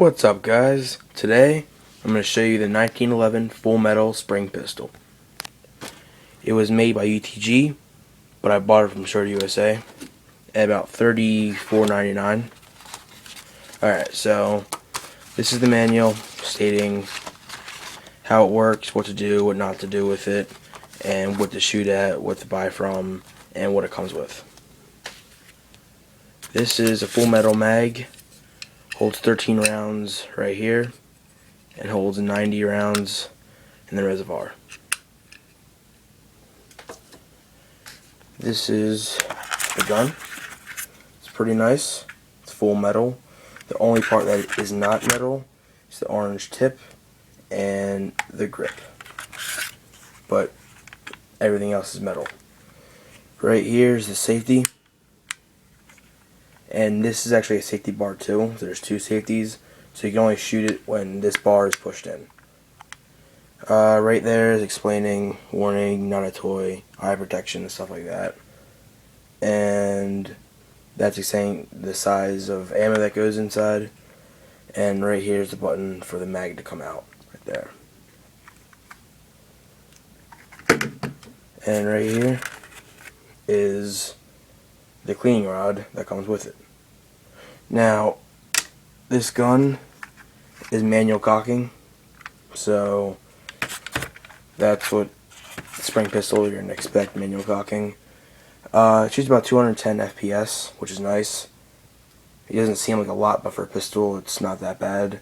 What's up, guys? Today I'm going to show you the 1911 full metal spring pistol. It was made by UTG, but I bought it from Short USA at about $34.99. Alright, so this is the manual stating how it works, what to do, what not to do with it, and what to shoot at, what to buy from, and what it comes with. This is a full metal mag. Holds 13 rounds right here and holds 90 rounds in the reservoir. This is the gun. It's pretty nice. It's full metal. The only part that is not metal is the orange tip and the grip. But everything else is metal. Right here is the safety. And this is actually a safety bar too. So there's two safeties, so you can only shoot it when this bar is pushed in. Right there is explaining warning, not a toy, eye protection, and stuff like that. And that's saying the size of ammo that goes inside. And right here is the button for the mag to come out, right there. And right here is the cleaning rod that comes with it. Now, this gun is manual cocking, so that's what spring pistol you're going to expect, manual cocking. It shoots about 210 FPS, which is nice. It doesn't seem like a lot, but for a pistol, it's not that bad.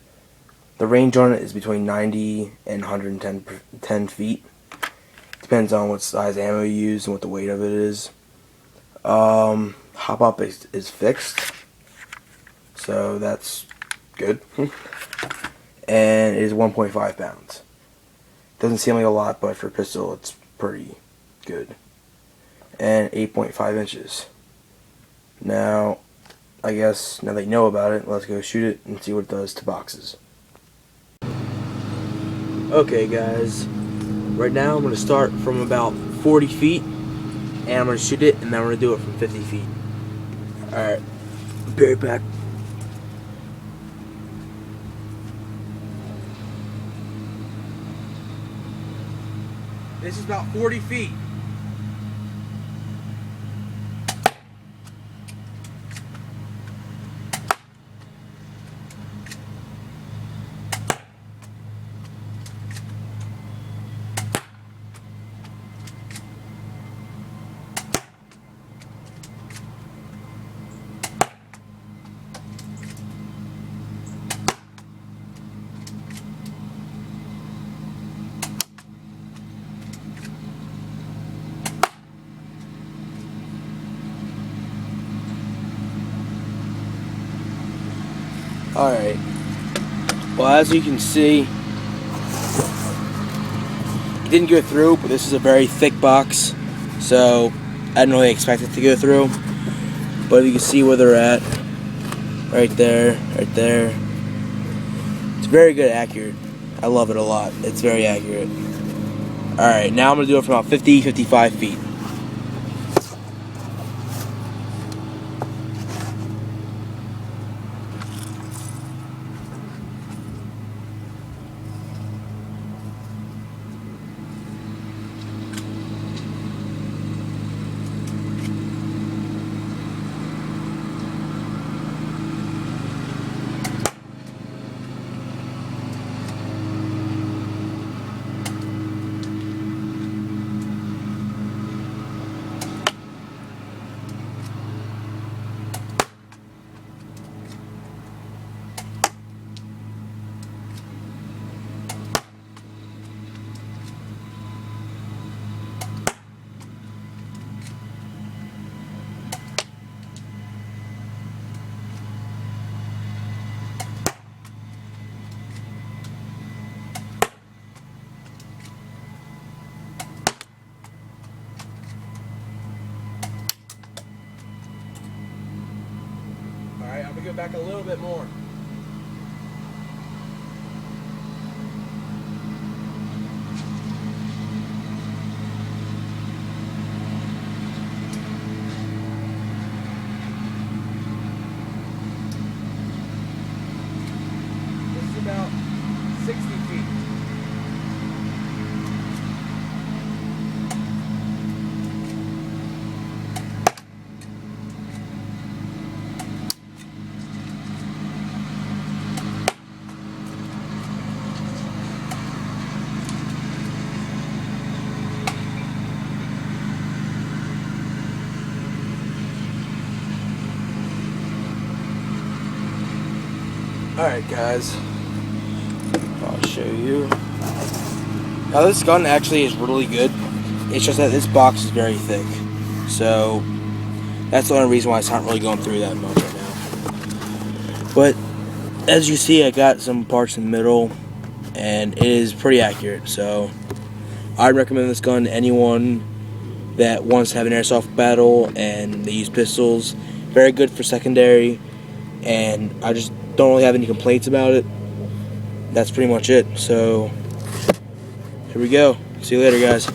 The range on it is between 90 and 110 feet. Depends on what size ammo you use and what the weight of it is. Hop up is fixed, so that's good. And it is 1.5 pounds. Doesn't seem like a lot, but for a pistol it's pretty good. And 8.5 inches. Now, I guess now that you know about it, let's go shoot it and see what it does to boxes. Okay guys, right now I'm going to start from about 40 feet and I'm going to shoot it, and then I'm going to do it from 50 feet. Alright, be right back. This is about 40 feet. Alright, well, as you can see, it didn't go through, but this is a very thick box, so I didn't really expect it to go through. But you can see where they're at, right there, right there. It's very good, accurate. I love it a lot. It's very accurate. Alright, now I'm going to do it from about 50-55 feet. Alright, I'm going to go back a little bit more. Alright guys, I'll show you. Now this gun actually is really good. It's just that this box is very thick. So that's the only reason why it's not really going through that much right now. But as you see, I got some parts in the middle and it is pretty accurate. So I'd recommend this gun to anyone that wants to have an airsoft battle and they use pistols. Very good for secondary, and I just don't really have any complaints about it. That's pretty much it. So here we go. See you later, guys.